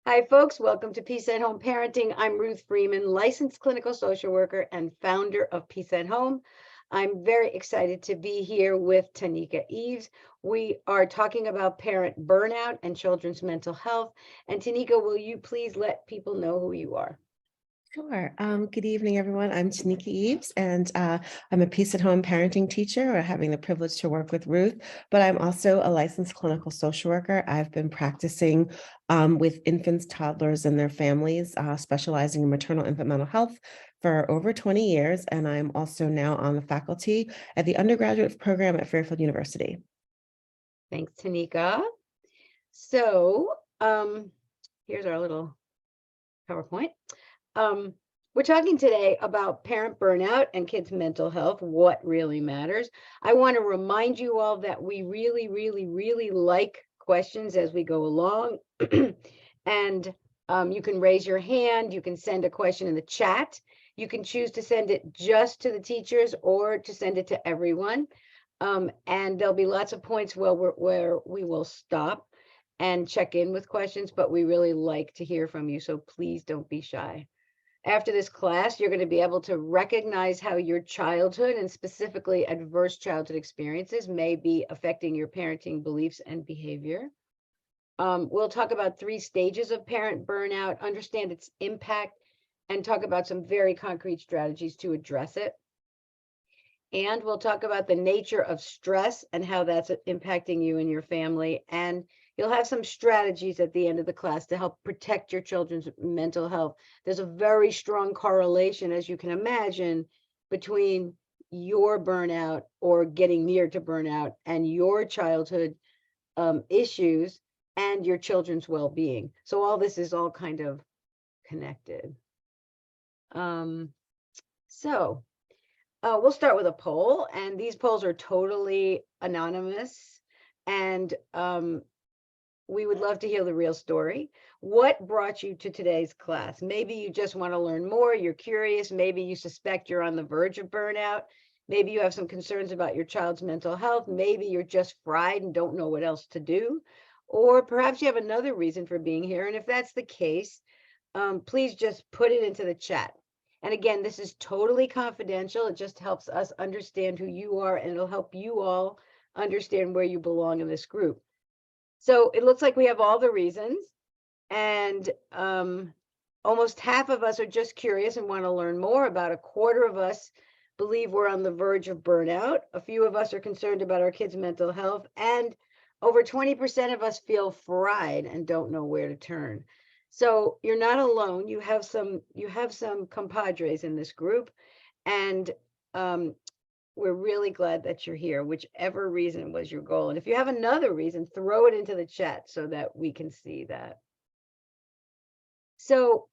Hi, folks. Welcome to Peace at Home Parenting. I'm Ruth Freeman, licensed clinical social worker and founder of Peace at Home. I'm very excited to be here with Tanika Eves. We are talking about parent burnout and children's mental health. And Tanika, will you please let people know who you are? Sure. Good evening, everyone. I'm Tanika Eves, and I'm a Peace at Home parenting teacher, or having the privilege to work with Ruth, but I'm also a licensed clinical social worker. I've been practicing with infants, toddlers, and their families, specializing in maternal infant mental health for over 20 years, and I'm also now on the faculty at the undergraduate program at Fairfield University. Thanks, Tanika. So here's our little PowerPoint. We're talking today about parent burnout and kids' mental health, what really matters. I want to remind you all that we really like questions as we go along. And you can raise your hand, you can send a question in the chat. You can choose to send it just to the teachers or to send it to everyone. And there'll be lots of points where we will stop and check in with questions, but we really like to hear from you, so please don't be shy. After this class, you're going to be able to recognize how your childhood, and specifically adverse childhood experiences, may be affecting your parenting beliefs and behavior. We'll talk about 3 stages of parent burnout, understand its impact, and talk about some very concrete strategies to address it. And we'll talk about the nature of stress and how that's impacting you and your family. And you'll have some strategies at the end of the class to help protect your children's mental health. There's a very strong correlation, as you can imagine, between your burnout or getting near to burnout and your childhood issues and your children's well-being. So all this is all kind of connected. We'll start with a poll, and these polls are totally anonymous, and we would love to hear the real story. What brought you to today's class? Maybe you just want to learn more, you're curious, maybe you suspect you're on the verge of burnout, maybe you have some concerns about your child's mental health, maybe you're just fried and don't know what else to do, or perhaps you have another reason for being here. And if that's the case, please just put it into the chat. And again, this is totally confidential. It just helps us understand who you are, and it'll help you all understand where you belong in this group. So it looks like we have all the reasons, and almost half of us are just curious and want to learn more. About a quarter of us believe we're on the verge of burnout. A few of us are concerned about our kids' mental health, and over 20% of us feel fried and don't know where to turn. So you're not alone. You have some compadres in this group, and we're really glad that you're here, whichever reason was your goal. And if you have another reason, throw it into the chat so that we can see that. So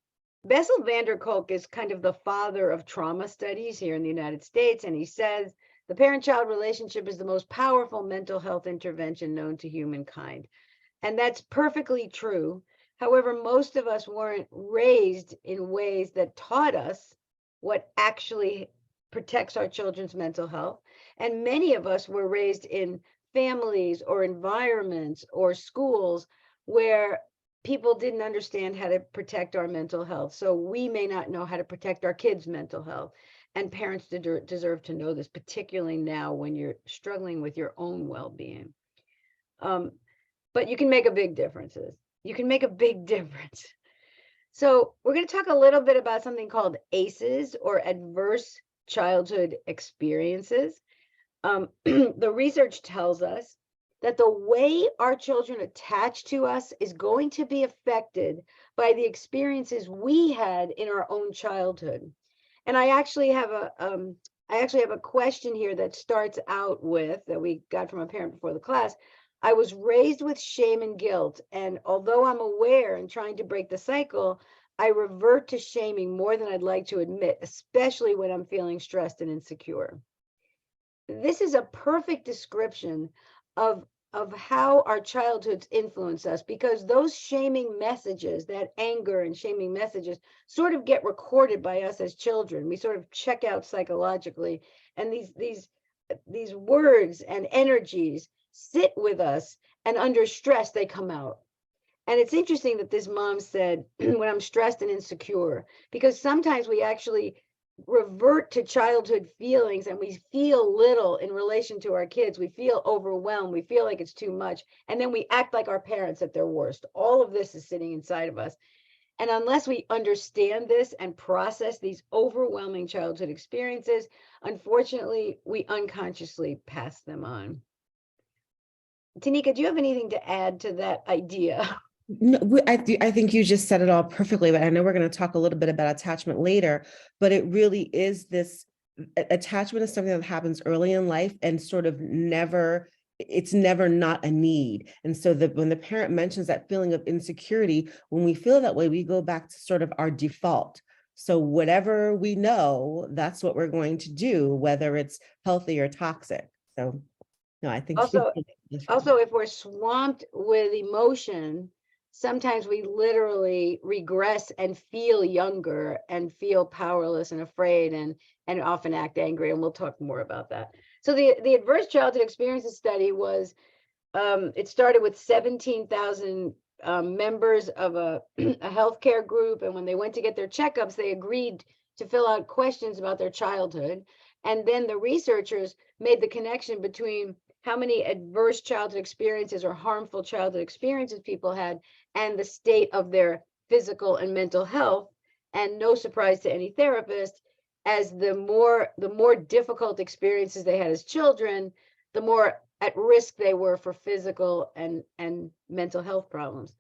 Bessel van der Kolk is kind of the father of trauma studies here in the United States, and he says the parent-child relationship is the most powerful mental health intervention known to humankind. And that's perfectly true. However, most of us weren't raised in ways that taught us what actually protects our children's mental health. And many of us were raised in families or environments or schools where people didn't understand how to protect our mental health. So we may not know how to protect our kids' mental health. And parents deserve to know this, particularly now when you're struggling with your own well-being. But you can make a big difference. You can make a big difference. So we're going to talk a little bit about something called ACEs, or adverse childhood experiences. The research tells us that the way our children attach to us is going to be affected by the experiences we had in our own childhood. And I actually have a question here that starts out with, that we got from a parent before the class. I was raised with shame and guilt, and although I'm aware and trying to break the cycle, I revert to shaming more than I'd like to admit, especially when I'm feeling stressed and insecure. This is a perfect description of how our childhoods influence us, because those shaming messages, that anger and shaming messages, sort of get recorded by us as children. We sort of check out psychologically, and these words and energies sit with us, and under stress they come out. And it's interesting that this mom said, when I'm stressed and insecure, because sometimes we actually revert to childhood feelings and we feel little in relation to our kids. We feel overwhelmed. We feel like it's too much. And then we act like our parents at their worst. All of this is sitting inside of us. And unless we understand this and process these overwhelming childhood experiences, unfortunately, we unconsciously pass them on. Tanika, do you have anything to add to that idea? No, I think you just said it all perfectly, but I know we're going to talk a little bit about attachment later, but it really is this attachment is something that happens early in life and sort of it's never not a need. And so when the parent mentions that feeling of insecurity, when we feel that way, we go back to sort of our default. So whatever we know, that's what we're going to do, whether it's healthy or toxic. So no, I think Also, if we're swamped with emotion, sometimes we literally regress and feel younger and feel powerless and afraid and often act angry. And we'll talk more about that. So the adverse childhood experiences study was, it started with 17,000 members of a healthcare group. And when they went to get their checkups, they agreed to fill out questions about their childhood. And then the researchers made the connection between how many adverse childhood experiences or harmful childhood experiences people had and the state of their physical and mental health. And no surprise to any therapist, as the more difficult experiences they had as children, the more at risk they were for physical and mental health problems.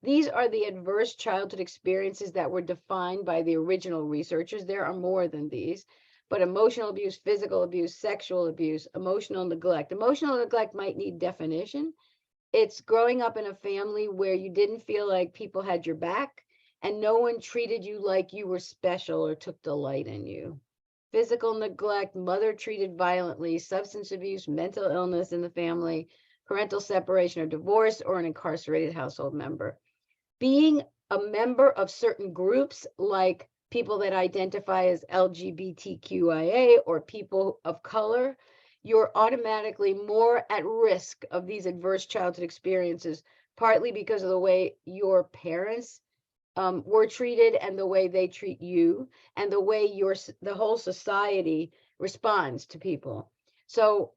These are the adverse childhood experiences that were defined by the original researchers. There are more than these, but emotional abuse, physical abuse, sexual abuse, emotional neglect. Emotional neglect might need definition. It's growing up in a family where you didn't feel like people had your back and no one treated you like you were special or took delight in you. Physical neglect, mother treated violently, substance abuse, mental illness in the family, parental separation or divorce, or an incarcerated household member. Being a member of certain groups like people that identify as LGBTQIA or people of color, you're automatically more at risk of these adverse childhood experiences, partly because of the way your parents were treated and the way they treat you and the way the whole society responds to people. So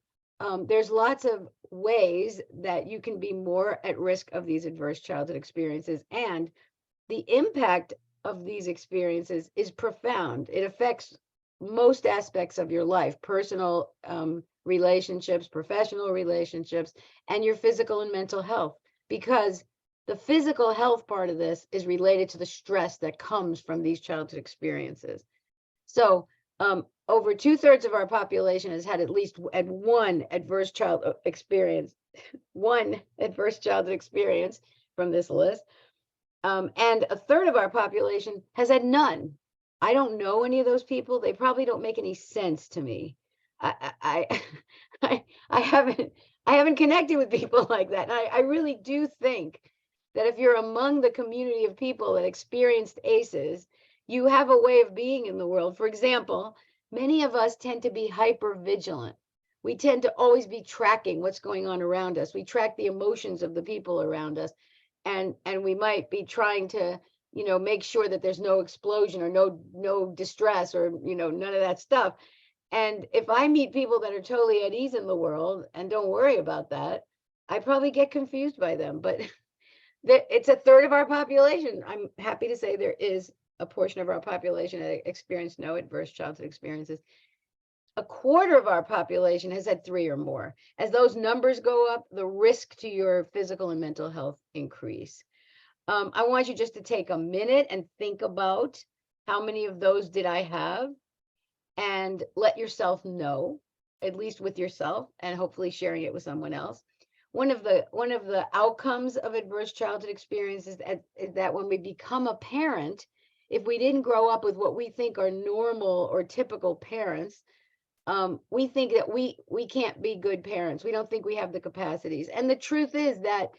there's lots of ways that you can be more at risk of these adverse childhood experiences, and the impact of these experiences is profound. It affects most aspects of your life, personal relationships, professional relationships, and your physical and mental health, because the physical health part of this is related to the stress that comes from these childhood experiences. So over 2/3 of our population has had at least one adverse childhood experience from this list. And 1/3 of our population has had none. I don't know any of those people. They probably don't make any sense to me. I haven't connected with people like that. And I really do think that if you're among the community of people that experienced ACEs, you have a way of being in the world. For example, many of us tend to be hyper vigilant. We tend to always be tracking what's going on around us. We track the emotions of the people around us. And we might be trying to, make sure that there's no explosion or no distress or, none of that stuff. And if I meet people that are totally at ease in the world and don't worry about that, I probably get confused by them. But it's 1/3 of our population. I'm happy to say there is a portion of our population that experienced no adverse childhood experiences. 1/4 of our population has had 3 or more. As those numbers go up, the risk to your physical and mental health increase. I want you just to take a minute and think about how many of those did I have, and let yourself know, at least with yourself, and hopefully sharing it with someone else. One of the outcomes of adverse childhood experiences is that when we become a parent, if we didn't grow up with what we think are normal or typical parents, we think that we can't be good parents. We don't think we have the capacities. And the truth is that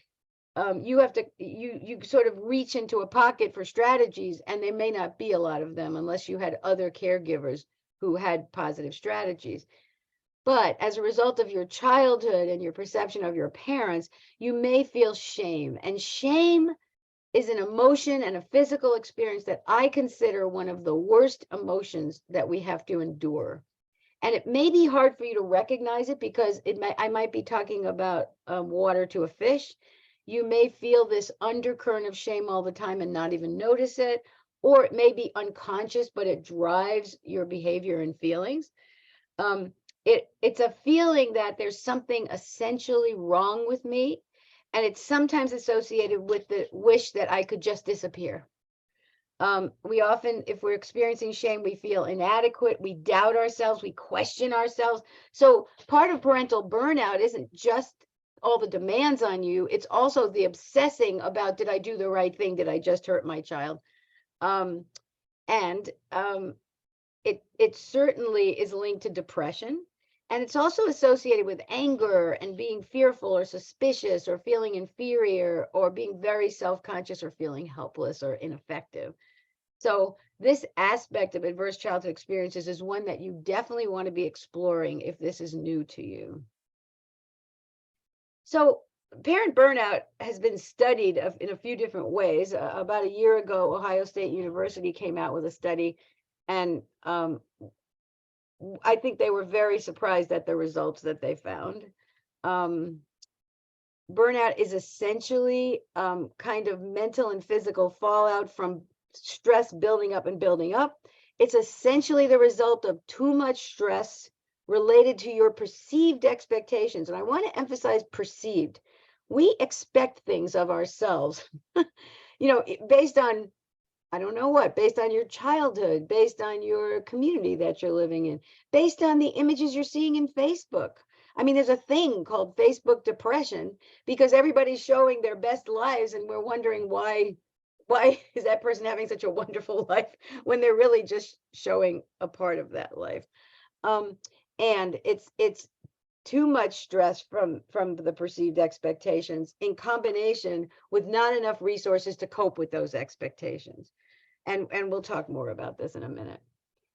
you sort of reach into a pocket for strategies, and there may not be a lot of them unless you had other caregivers who had positive strategies. But as a result of your childhood and your perception of your parents, you may feel shame. And shame is an emotion and a physical experience that I consider one of the worst emotions that we have to endure. And it may be hard for you to recognize it because I might be talking about water to a fish. You may feel this undercurrent of shame all the time and not even notice it, or it may be unconscious, but it drives your behavior and feelings. It's a feeling that there's something essentially wrong with me, and it's sometimes associated with the wish that I could just disappear. We often, if we're experiencing shame, we feel inadequate, we doubt ourselves, we question ourselves. So part of parental burnout isn't just all the demands on you, it's also the obsessing about, did I do the right thing? Did I just hurt my child? It certainly is linked to depression. And it's also associated with anger and being fearful or suspicious or feeling inferior or being very self-conscious or feeling helpless or ineffective. So this aspect of adverse childhood experiences is one that you definitely want to be exploring if this is new to you. So parent burnout has been studied in a few different ways. About a year ago, Ohio State University came out with a study, and I think they were very surprised at the results that they found. Burnout is essentially kind of mental and physical fallout from stress building up and building up. It's essentially the result of too much stress related to your perceived expectations. And I want to emphasize perceived. We expect things of ourselves, based on, I don't know what, based on your childhood, based on your community that you're living in, based on the images you're seeing in Facebook. I mean, there's a thing called Facebook depression because everybody's showing their best lives, and we're wondering why is that person having such a wonderful life when they're really just showing a part of that life. And it's too much stress from the perceived expectations in combination with not enough resources to cope with those expectations. And we'll talk more about this in a minute.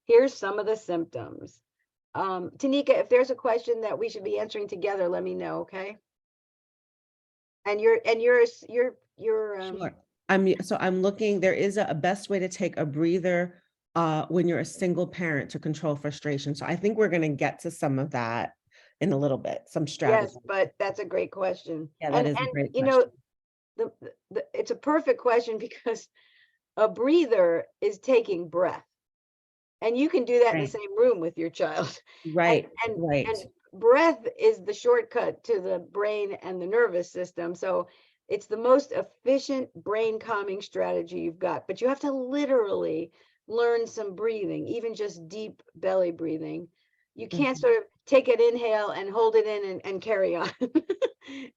Here's some of the symptoms. Tanika, if there's a question that we should be answering together, let me know, okay? And you're Sure. I'm looking, there is a best way to take a breather when you're a single parent to control frustration. So I think we're going to get to some of that in a little bit, some strategies. Yes, but that's a great question. Yeah, that is a great question. It's a perfect question because a breather is taking breath. And you can do that in the same room with your child. Right, and breath is the shortcut to the brain and the nervous system. So it's the most efficient brain calming strategy you've got. But you have to literally learn some breathing, even just deep belly breathing. You can't sort of take an inhale and hold it in and carry on.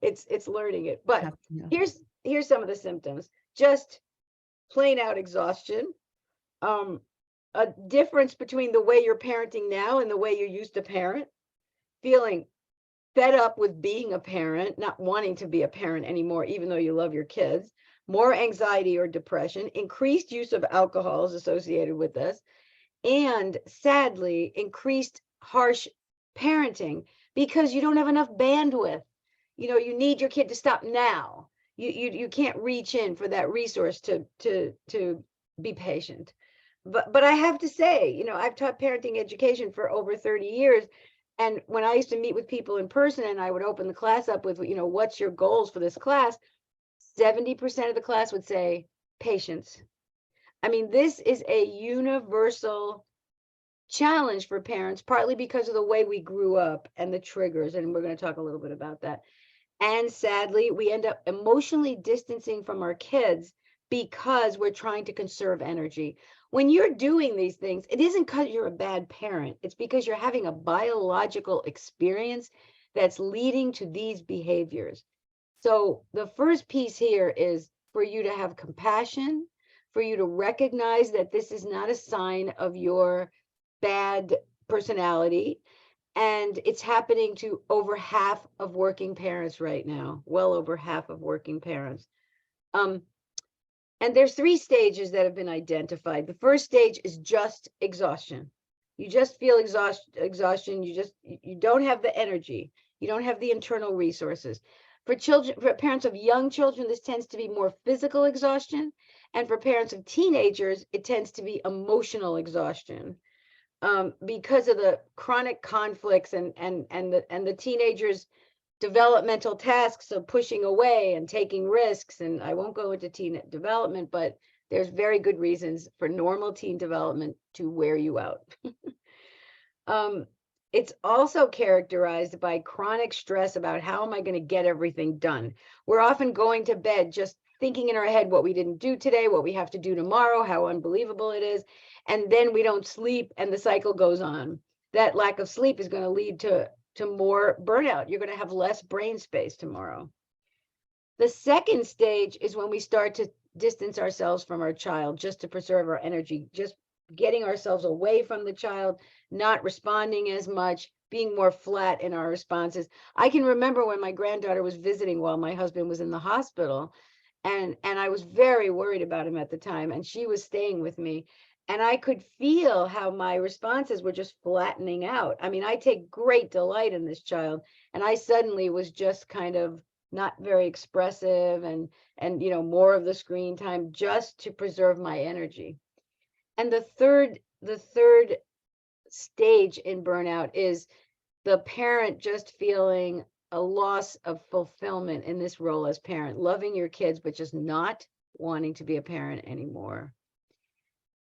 It's learning it. But here's some of the symptoms. Just plain out exhaustion. A difference between the way you're parenting now and the way you used to parent, feeling fed up with being a parent, not wanting to be a parent anymore, even though you love your kids, more anxiety or depression, increased use of alcohol is associated with this, and sadly, increased harsh parenting because you don't have enough bandwidth. You need your kid to stop now. You can't reach in for that resource to be patient. But I have to say, I've taught parenting education for over 30 years. And when I used to meet with people in person and I would open the class up with, what's your goals for this class? 70% of the class would say patience. I mean, this is a universal challenge for parents, partly because of the way we grew up and the triggers. And we're going to talk a little bit about that. And sadly, we end up emotionally distancing from our kids because we're trying to conserve energy. When you're doing these things, it isn't because you're a bad parent. It's because you're having a biological experience that's leading to these behaviors. So the first piece here is for you to have compassion, for you to recognize that this is not a sign of your bad personality. And it's happening to over half of working parents right now, well over half of working parents. And there's 3 stages that have been identified. The first stage is just exhaustion. You just feel exhaustion. You don't have the energy. You don't have the internal resources. For children, for parents of young children, this tends to be more physical exhaustion. And for parents of teenagers, it tends to be emotional exhaustion. Because of the chronic conflicts and the teenagers' developmental tasks of pushing away and taking risks. And I won't go into teen development, but there's very good reasons for normal teen development to wear you out. It's also characterized by chronic stress about how am I going to get everything done. We're often going to bed just thinking in our head what we didn't do today, what we have to do tomorrow, how unbelievable it is. And then we don't sleep and the cycle goes on. That lack of sleep is going to lead to more burnout. You're going to have less brain space tomorrow. The second stage is when we start to distance ourselves from our child just to preserve our energy, just getting ourselves away from the child, not responding as much, being more flat in our responses. I can remember when my granddaughter was visiting while my husband was in the hospital, and I was very worried about him at the time, and she was staying with me, and I could feel how my responses were just flattening out. I mean, I take great delight in this child, and I suddenly was just kind of not very expressive and more of the screen time just to preserve my energy. And the third stage in burnout is the parent just feeling a loss of fulfillment in this role as parent, loving your kids, but just not wanting to be a parent anymore.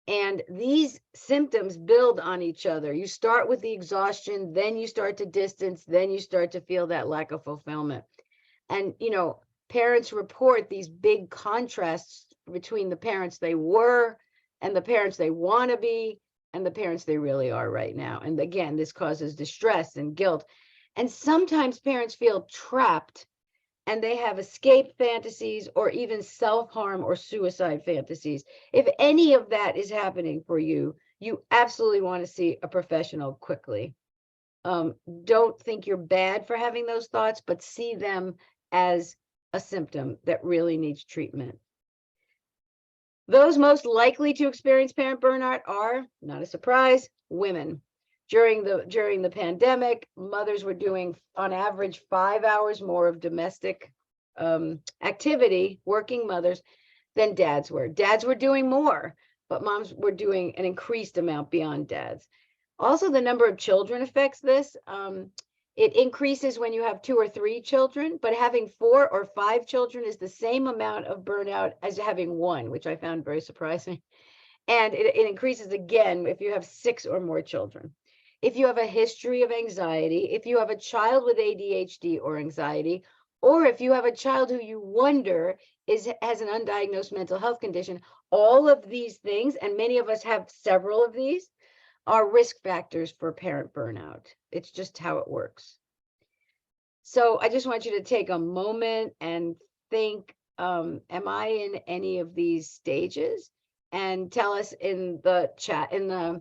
And these symptoms build on each other. You start with the exhaustion, then you start to distance, then you start to feel that lack of fulfillment. And, parents report these big contrasts between the parents they were and the parents they want to be and the parents they really are right now. And again, this causes distress and guilt. And sometimes parents feel trapped and they have escape fantasies or even self-harm or suicide fantasies. If any of that is happening for you, you absolutely want to see a professional quickly. Don't think you're bad for having those thoughts, but see them as a symptom that really needs treatment. Those most likely to experience parent burnout are, not a surprise, women. During the pandemic, mothers were doing on average 5 hours more of domestic activity, working mothers, than dads were. Dads were doing more, but moms were doing an increased amount beyond dads. Also, the number of children affects this. It increases when you have 2 or 3 children, but having 4 or 5 children is the same amount of burnout as having 1, which I found very surprising. And it increases again if you have 6 or more children. If you have a history of anxiety, if you have a child with ADHD or anxiety, or if you have a child who you wonder has an undiagnosed mental health condition, all of these things, and many of us have several of these, are risk factors for parent burnout. It's just how it works. So I just want you to take a moment and think, am I in any of these stages? And tell us in the chat, in the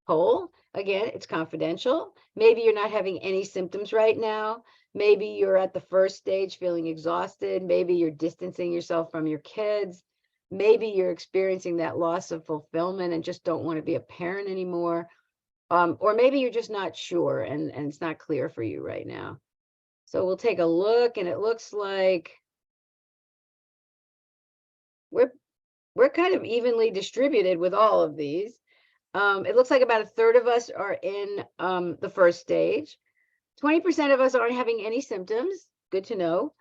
poll. Again, it's confidential. Maybe you're not having any symptoms right now. Maybe you're at the first stage feeling exhausted. Maybe you're distancing yourself from your kids. Maybe you're experiencing that loss of fulfillment and just don't want to be a parent anymore. Or maybe you're just not sure and it's not clear for you right now. So we'll take a look, and it looks like we're kind of evenly distributed with all of these. It looks like about a third of us are in the first stage. 20% of us aren't having any symptoms. Good to know.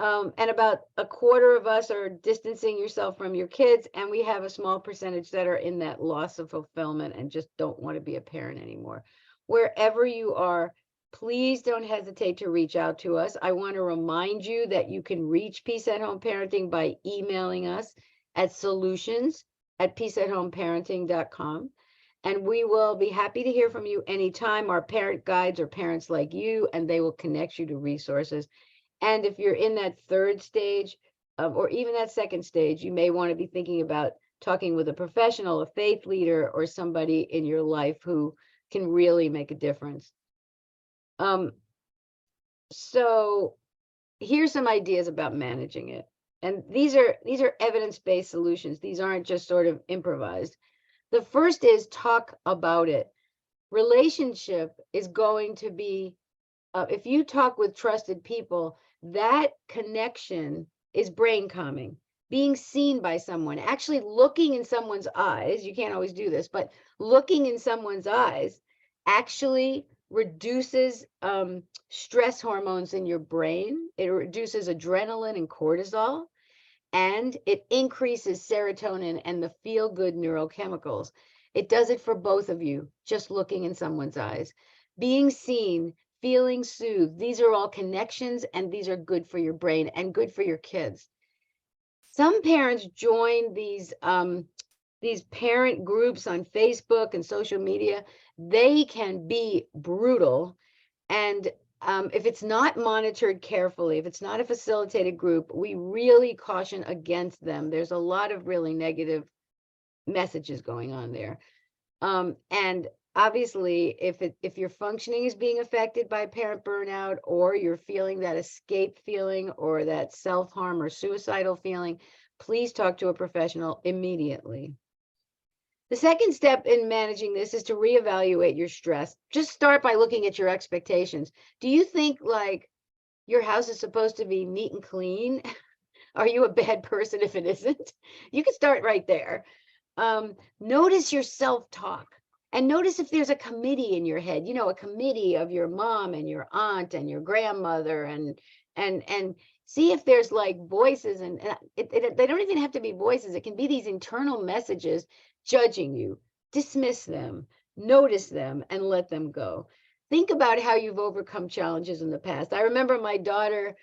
And about a quarter of us are distancing yourself from your kids, and we have a small percentage that are in that loss of fulfillment and just don't want to be a parent anymore. Wherever you are, please don't hesitate to reach out to us. I want to remind you that you can reach Peace at Home Parenting by emailing us at solutions@peaceathomeparenting.com. And we will be happy to hear from you anytime. Our parent guides are parents like you, and they will connect you to resources. And if you're in that third stage, or even that second stage, you may want to be thinking about talking with a professional, a faith leader, or somebody in your life who can really make a difference. So here's some ideas about managing it. And these are evidence-based solutions. These aren't just sort of improvised. The first is talk about it. Relationship is going to be, if you talk with trusted people, That connection is brain calming. Being seen by someone, actually looking in someone's eyes, you can't always do this, but looking in someone's eyes actually reduces stress hormones in your brain. It reduces adrenaline and cortisol, and it increases serotonin and the feel-good neurochemicals. It does it for both of you, just looking in someone's eyes. Being seen, feeling soothed, these are all connections, and these are good for your brain and good for your kids. Some parents join these parent groups on Facebook and social media. They can be brutal, and if it's not monitored carefully, if it's not a facilitated group, we really caution against them. There's a lot of really negative messages going on there. And obviously, if your functioning is being affected by parent burnout, or you're feeling that escape feeling or that self-harm or suicidal feeling, please talk to a professional immediately. The second step in managing this is to reevaluate your stress. Just start by looking at your expectations. Do you think like your house is supposed to be neat and clean? Are you a bad person if it isn't? You can start right there. Notice your self-talk, and notice if there's a committee in your head, a committee of your mom and your aunt and your grandmother, and see if there's like voices, and they don't even have to be voices. It can be these internal messages judging you. Dismiss them, notice them, and let them go. Think about how you've overcome challenges in the past. I remember my daughter,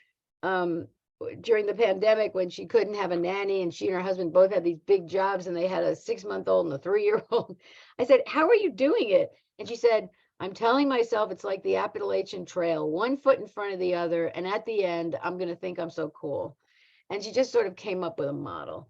during the pandemic, when she couldn't have a nanny, and she and her husband both had these big jobs, and they had a 6-month-old and a 3-year-old. I said, "How are you doing it?" And she said, "I'm telling myself it's like the Appalachian Trail, one foot in front of the other, and at the end, I'm going to think I'm so cool." And she just sort of came up with a model.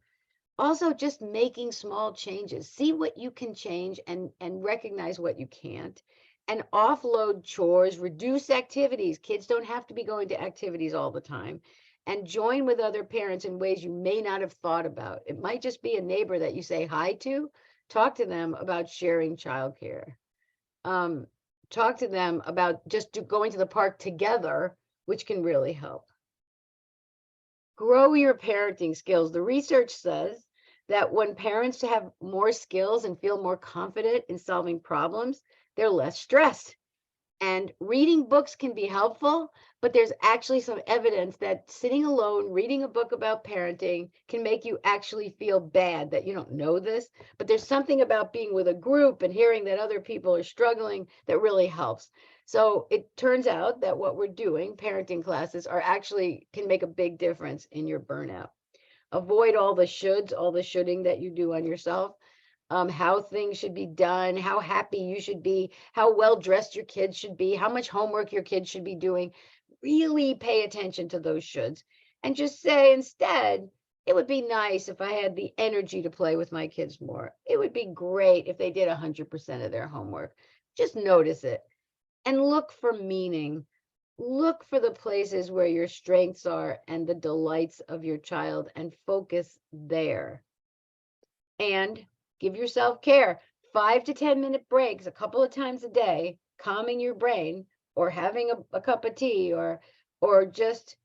Also, just making small changes. See what you can change, and recognize what you can't. And offload chores, reduce activities. Kids don't have to be going to activities all the time. And join with other parents in ways you may not have thought about. It might just be a neighbor that you say hi to. Talk to them about sharing childcare. Talk to them about just going to the park together, which can really help. Grow your parenting skills. The research says that when parents have more skills and feel more confident in solving problems, they're less stressed. And reading books can be helpful, but there's actually some evidence that sitting alone, reading a book about parenting can make you actually feel bad that you don't know this. But there's something about being with a group and hearing that other people are struggling that really helps. So it turns out that what we're doing, parenting classes, are actually can make a big difference in your burnout. Avoid all the shoulds, all the shoulding that you do on yourself. How things should be done, how happy you should be, how well dressed your kids should be, how much homework your kids should be doing. Really pay attention to those shoulds, and just say instead, it would be nice if I had the energy to play with my kids more. It would be great if they did 100% of their homework. Just notice it and look for meaning. Look for the places where your strengths are and the delights of your child, and focus there. And give yourself care. 5 to 10-minute breaks a couple of times a day, calming your brain, or having a cup of tea, or just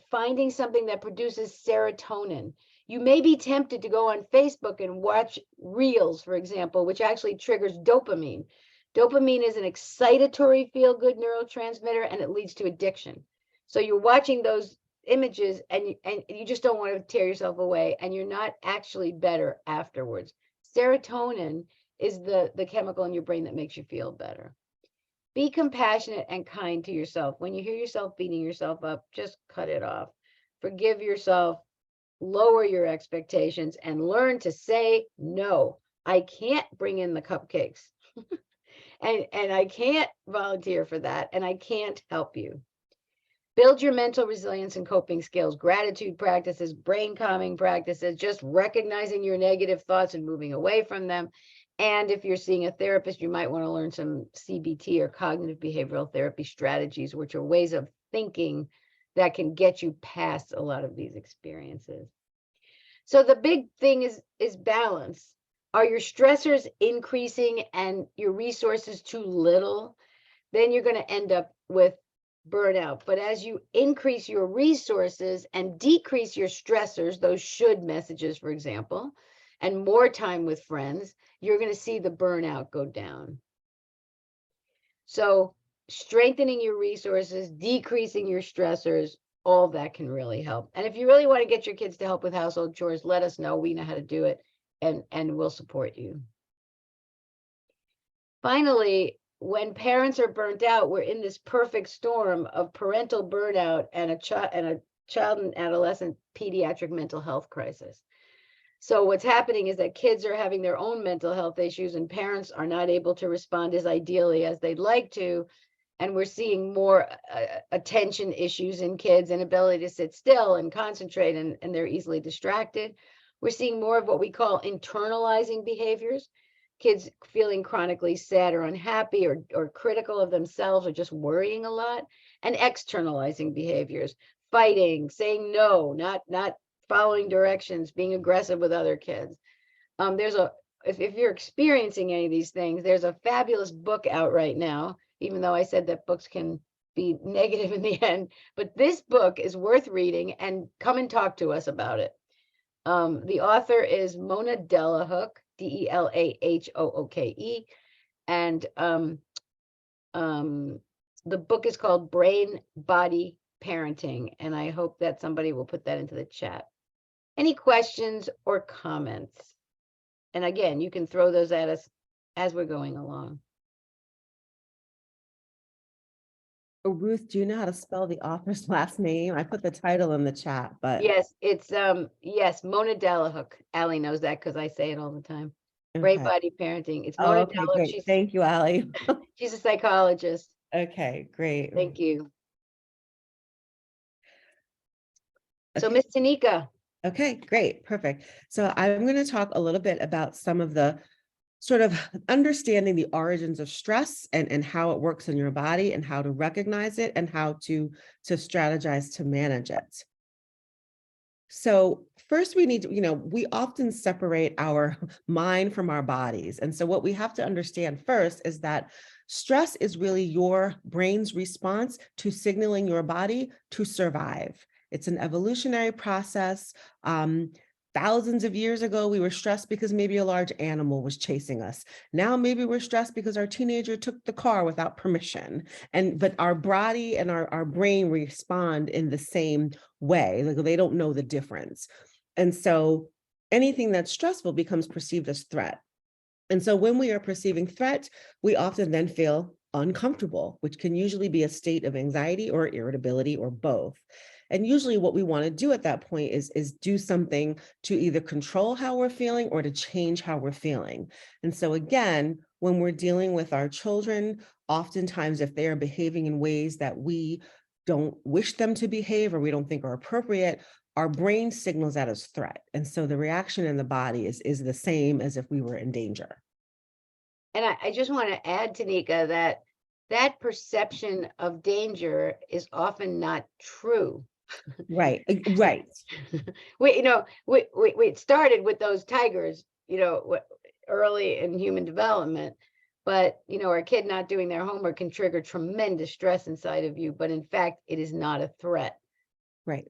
finding something that produces serotonin. You may be tempted to go on Facebook and watch reels, for example, which actually triggers dopamine. Dopamine is an excitatory feel-good neurotransmitter, and it leads to addiction. So you're watching those images, and you just don't want to tear yourself away, and you're not actually better afterwards. Serotonin is the chemical in your brain that makes you feel better. Be compassionate and kind to yourself. When you hear yourself beating yourself up, just cut it off. Forgive yourself, lower your expectations, and learn to say no. I can't bring in the cupcakes. and I can't volunteer for that, and I can't help you. Build your mental resilience and coping skills, gratitude practices, brain calming practices, just recognizing your negative thoughts and moving away from them. And if you're seeing a therapist, you might want to learn some CBT or cognitive behavioral therapy strategies, which are ways of thinking that can get you past a lot of these experiences. So the big thing is balance. Are your stressors increasing and your resources too little? Then you're going to end up with burnout. But as you increase your resources and decrease your stressors, those should messages, for example, and more time with friends, you're going to see the burnout go down. So strengthening your resources, decreasing your stressors, all that can really help. And if you really want to get your kids to help with household chores, let us know. We know how to do it, and we'll support you. Finally, when parents are burnt out, we're in this perfect storm of parental burnout and a child and adolescent pediatric mental health crisis. So what's happening is that kids are having their own mental health issues, and parents are not able to respond as ideally as they'd like to. And we're seeing more attention issues in kids, inability to sit still and concentrate, and they're easily distracted. We're seeing more of what we call internalizing behaviors, kids feeling chronically sad or unhappy or critical of themselves or just worrying a lot, and externalizing behaviors, fighting, saying no, not following directions, being aggressive with other kids. If you're experiencing any of these things, there's a fabulous book out right now, even though I said that books can be negative in the end, but this book is worth reading, and come and talk to us about it. The author is Mona Delahooke, Delahooke, and the book is called Brain Body Parenting, and I hope that somebody will put that into the chat. Any questions or comments? And again, you can throw those at us as we're going along. Oh, Ruth, do you know how to spell the author's last name? I put the title in the chat, but Yes, it's Mona Delahooke. Allie knows that because I say it all the time. Brain okay. Body Parenting. It's Oh, Mona okay, Delahooke. great. Thank you, Allie. She's a psychologist. Okay, great. Thank you. So, Okay. Miss Tanika. Okay, great, perfect. So I'm going to talk a little bit about some of the sort of understanding the origins of stress and how it works in your body and how to recognize it and how to strategize to manage it. So first we need to, we often separate our mind from our bodies. And so what we have to understand first is that stress is really your brain's response to signaling your body to survive. It's an evolutionary process. Thousands of years ago, we were stressed because maybe a large animal was chasing us. Now, maybe we're stressed because our teenager took the car without permission. But our body and our brain respond in the same way. Like they don't know the difference. And so anything that's stressful becomes perceived as threat. And so when we are perceiving threat, we often then feel uncomfortable, which can usually be a state of anxiety or irritability or both. And usually what we want to do at that point is do something to either control how we're feeling or to change how we're feeling. And so again, when we're dealing with our children, oftentimes if they are behaving in ways that we don't wish them to behave or we don't think are appropriate, our brain signals that as threat. And so the reaction in the body is the same as if we were in danger. And I just want to add, Tanika, that perception of danger is often not true. Right, right. We started with those tigers, early in human development, but our kid not doing their homework can trigger tremendous stress inside of you, but in fact, it is not a threat. Right.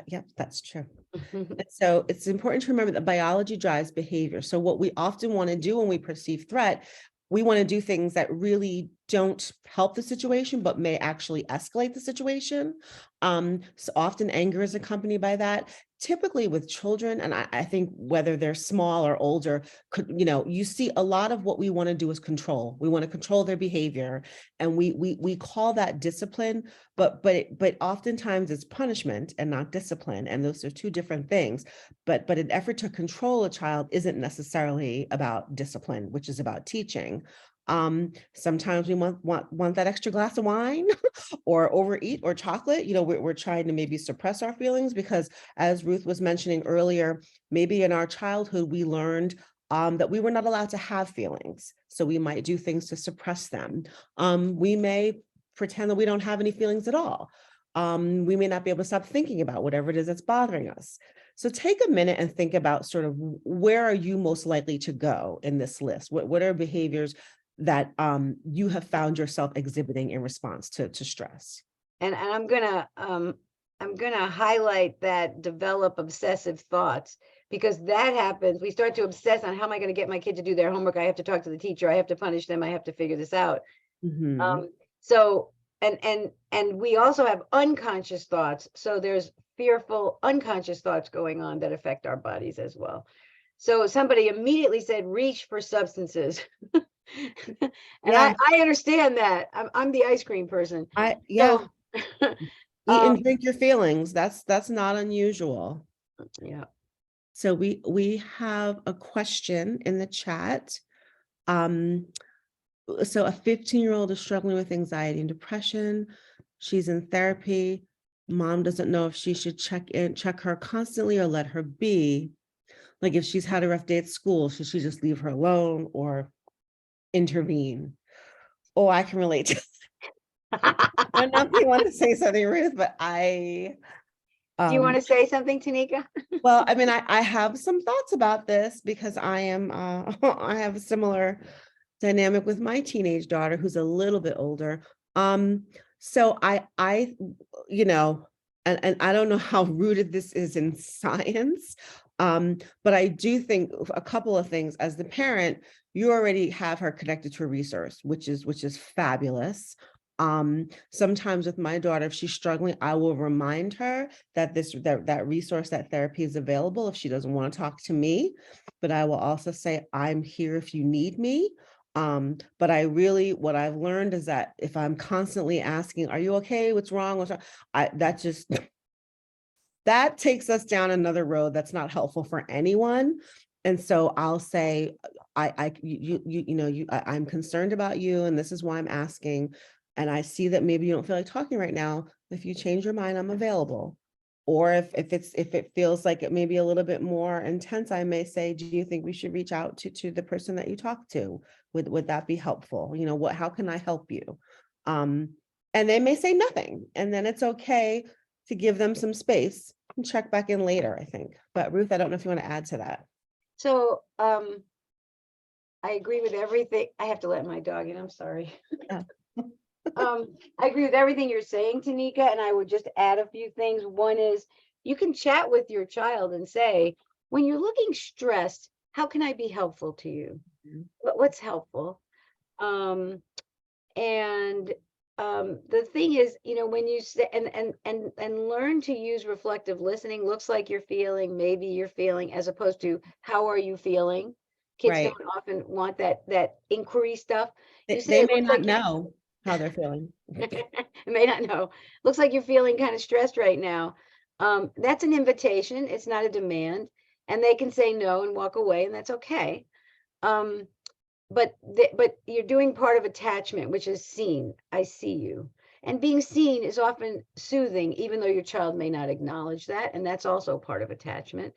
Yep, that's true. And so it's important to remember that biology drives behavior. So what we often want to do when we perceive threat, we want to do things that really don't help the situation, but may actually escalate the situation. So often anger is accompanied by that. Typically with children, and I think whether they're small or older, you see a lot of what we want to do is control. We want to control their behavior, and we call that discipline, but oftentimes it's punishment and not discipline, and those are two different things. But an effort to control a child isn't necessarily about discipline, which is about teaching. Sometimes we want that extra glass of wine or overeat or chocolate. We're trying to maybe suppress our feelings because, as Ruth was mentioning earlier, maybe in our childhood we learned that we were not allowed to have feelings. So we might do things to suppress them. We may pretend that we don't have any feelings at all. We may not be able to stop thinking about whatever it is that's bothering us. So take a minute and think about sort of where are you most likely to go in this list? What are behaviors that you have found yourself exhibiting in response to stress. And I'm gonna highlight that develop obsessive thoughts, because that happens. We start to obsess on how am I going to get my kid to do their homework? I have to talk to the teacher. I have to punish them. I have to figure this out. Mhm. So and we also have unconscious thoughts. So there's fearful unconscious thoughts going on that affect our bodies as well. So somebody immediately said, reach for substances. And Yeah, I understand that. I'm the ice cream person. yeah. So Eat and drink your feelings. That's not unusual. yeah. So we have a question in the chat. So a 15-year-old is struggling with anxiety and depression. She's in therapy. Mom doesn't know if she should check her constantly or let her be. Like if she's had a rough day at school, should she just leave her alone or intervene? Oh, I can relate to I don't know if you want to say something, Ruth, but Do you want to say something, Tanika? well, I mean, I have some thoughts about this because I am I have a similar dynamic with my teenage daughter who's a little bit older. So I you know, and I don't know how rooted this is in science, but I do think a couple of things. As the parent, you already have her connected to a resource, which is fabulous. Sometimes with my daughter, if she's struggling, I will remind her that that resource, that therapy is available if she doesn't want to talk to me. But I will also say, I'm here if you need me. But what I've learned is that if I'm constantly asking, are you okay? What's wrong? What's wrong? That just that takes us down another road that's not helpful for anyone. And so I'll say, I'm concerned about you, and this is why I'm asking. And I see that maybe you don't feel like talking right now. If you change your mind, I'm available. Or if it feels like it may be a little bit more intense, I may say, do you think we should reach out to the person that you talk to? Would that be helpful? How can I help you? And they may say nothing, and then it's okay to give them some space and check back in later, I think. But Ruth, I don't know if you want to add to that. So I agree with everything. I have to let my dog in. I'm sorry. Oh. I agree with everything you're saying, Tanika, and I would just add a few things. One is you can chat with your child and say, when you're looking stressed, how can I be helpful to you? What's helpful? And the thing is, when you say and learn to use reflective listening, looks like you're feeling, maybe you're feeling, as opposed to how are you feeling? Kids Right. don't often want that inquiry stuff. You say They it may looks not like know how they're feeling. may not know. Looks like you're feeling kind of stressed right now. That's an invitation. It's not a demand, and they can say no and walk away, and that's okay. Um, but you're doing part of attachment, which is seen. I see you. And being seen is often soothing, even though your child may not acknowledge that. And that's also part of attachment.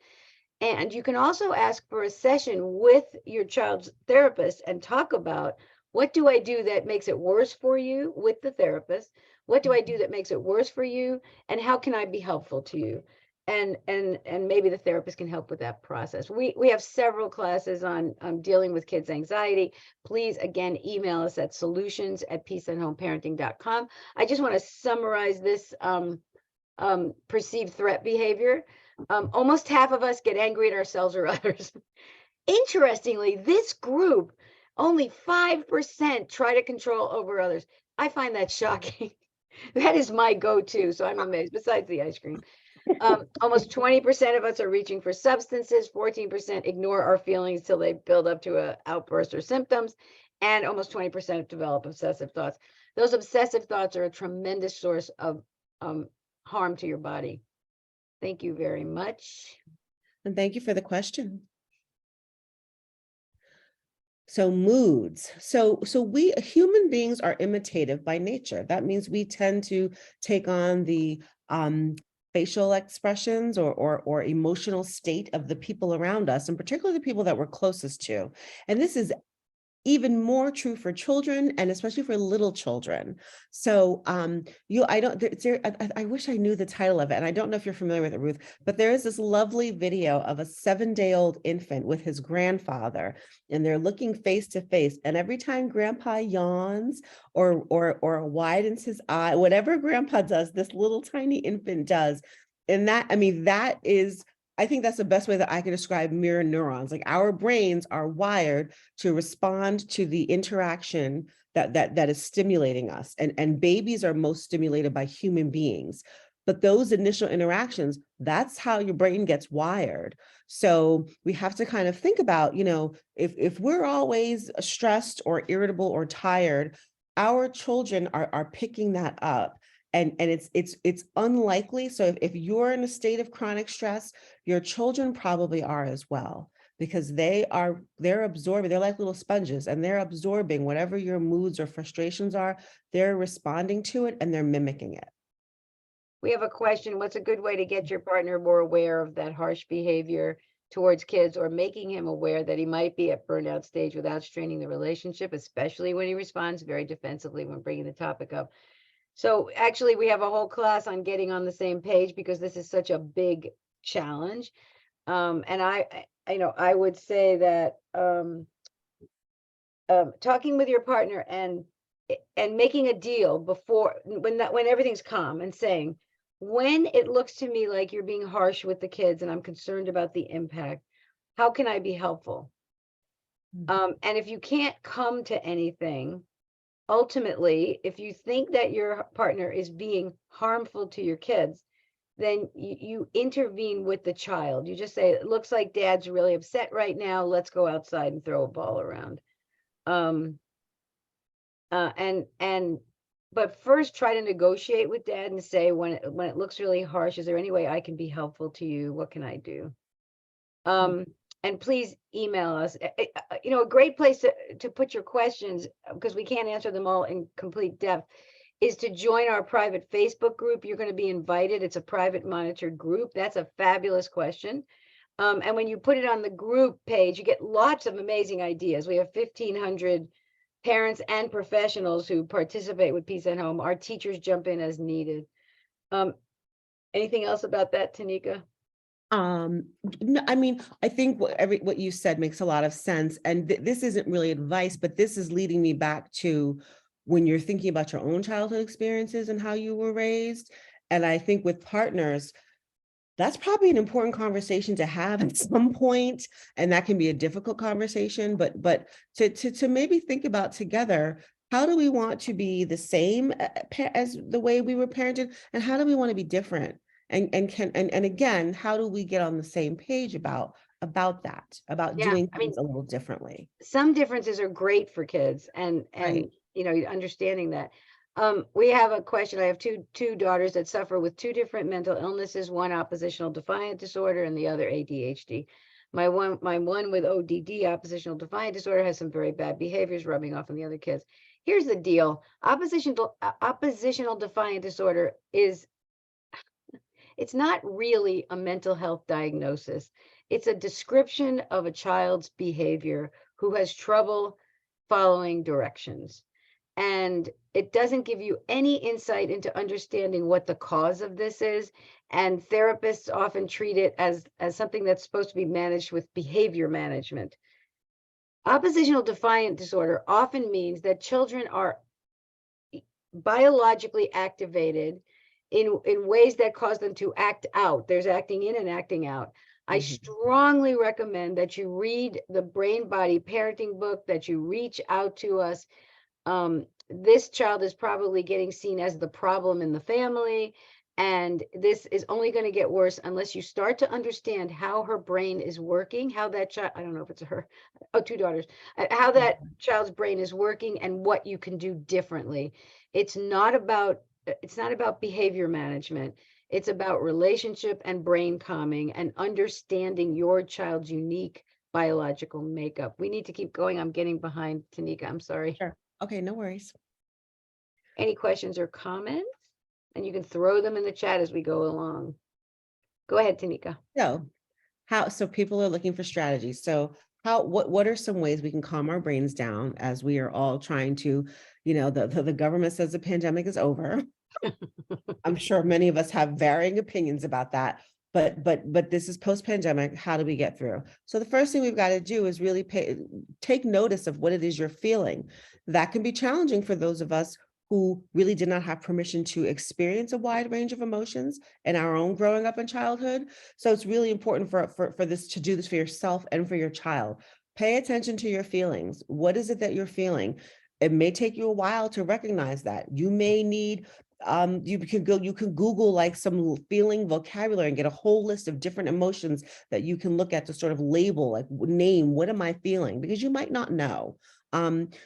And you can also ask for a session with your child's therapist and talk about, what do I do that makes it worse for you with the therapist? What do I do that makes it worse for you? And how can I be helpful to you? And maybe the therapist can help with that process. We have several classes on dealing with kids' anxiety. Please, again, email us at solutions@peaceandhomeparenting.com. I just want to summarize this perceived threat behavior. Almost half of us get angry at ourselves or others. Interestingly, this group, only 5% try to control over others. I find that shocking. That is my go-to, so I'm amazed, besides the ice cream. Almost 20% of us are reaching for substances, 14% ignore our feelings till they build up to an outburst or symptoms, and almost 20% develop obsessive thoughts. Those obsessive thoughts are a tremendous source of harm to your body. Thank you very much. And thank you for the question. So moods. So we human beings are imitative by nature. That means we tend to take on the facial expressions or emotional state of the people around us, and particularly the people that we're closest to. And this is even more true for children, and especially for little children. So I wish I knew the title of it, and I don't know if you're familiar with it, Ruth, but there is this lovely video of a 7-day-old infant with his grandfather, and they're looking face to face. And every time grandpa yawns or widens his eye, whatever grandpa does, this little tiny infant does. And that, I mean, that is, I think that's the best way that I can describe mirror neurons. Like, our brains are wired to respond to the interaction that is stimulating us. And babies are most stimulated by human beings. But those initial interactions, that's how your brain gets wired. So we have to kind of think about, if we're always stressed or irritable or tired, our children are picking that up. And it's unlikely. So if you're in a state of chronic stress, your children probably are as well, because they're absorbing, they're like little sponges, and they're absorbing whatever your moods or frustrations are. They're responding to it and they're mimicking it. We have a question. What's a good way to get your partner more aware of that harsh behavior towards kids, or making him aware that he might be at burnout stage without straining the relationship, especially when he responds very defensively when bringing the topic up? So actually, we have a whole class on getting on the same page, because this is such a big challenge. And I would say that talking with your partner and making a deal before, when everything's calm, and saying, when it looks to me like you're being harsh with the kids and I'm concerned about the impact, how can I be helpful? And if you can't come to anything, ultimately, if you think that your partner is being harmful to your kids, then you intervene with the child. You just say, it looks like dad's really upset right now. Let's go outside and throw a ball around. But first try to negotiate with dad and say, when it looks really harsh, is there any way I can be helpful to you? What can I do? And please email us. A great place to put your questions, because we can't answer them all in complete depth, is to join our private Facebook group. You're going to be invited. It's a private monitored group. That's a fabulous question. And when you put it on the group page, you get lots of amazing ideas. We have 1,500 parents and professionals who participate with Peace at Home. Our teachers jump in as needed. Anything else about that, Tanika? No, I mean, I think what you said makes a lot of sense. And this isn't really advice, but this is leading me back to when you're thinking about your own childhood experiences and how you were raised. And I think with partners, that's probably an important conversation to have at some point. And that can be a difficult conversation, but to maybe think about together, how do we want to be the same as the way we were parented? And how do we want to be different? And again, how do we get on the same page about that, about doing things a little differently? Some differences are great for kids, and Right. understanding that. We have a question. I have two daughters that suffer with two different mental illnesses, one oppositional defiant disorder and the other ADHD. My one with ODD, oppositional defiant disorder, has some very bad behaviors rubbing off on the other kids. Here's the deal. Oppositional defiant disorder it's not really a mental health diagnosis. It's a description of a child's behavior who has trouble following directions. And it doesn't give you any insight into understanding what the cause of this is. And therapists often treat it as something that's supposed to be managed with behavior management. Oppositional defiant disorder often means that children are biologically activated in ways that cause them to act out. There's acting in and acting out. I strongly recommend that you read the Brain Body Parenting book, that you reach out to us. This child is probably getting seen as the problem in the family, and this is only going to get worse unless you start to understand how her brain is working, how that child, I don't know if it's her, two daughters, how that child's brain is working and what you can do differently. It's not about behavior management. It's about relationship and brain calming and understanding your child's unique biological makeup. We need to keep going. I'm getting behind, Tanika. I'm sorry. Sure. Okay, no worries. Any questions or comments? And you can throw them in the chat as we go along. Go ahead, Tanika. So people are looking for strategies. So what are some ways we can calm our brains down as we are all trying to, the government says the pandemic is over. I'm sure many of us have varying opinions about that, but this is post-pandemic. How do we get through? So the first thing we've got to do is really take notice of what it is you're feeling. That can be challenging for those of us who really did not have permission to experience a wide range of emotions in our own growing up in childhood. So it's really important for this to do this for yourself and for your child. Pay attention to your feelings. What is it that you're feeling? It may take you a while to recognize that. You may need you can Google like some feeling vocabulary and get a whole list of different emotions that you can look at to sort of label, like name, what am I feeling? Because you might not know.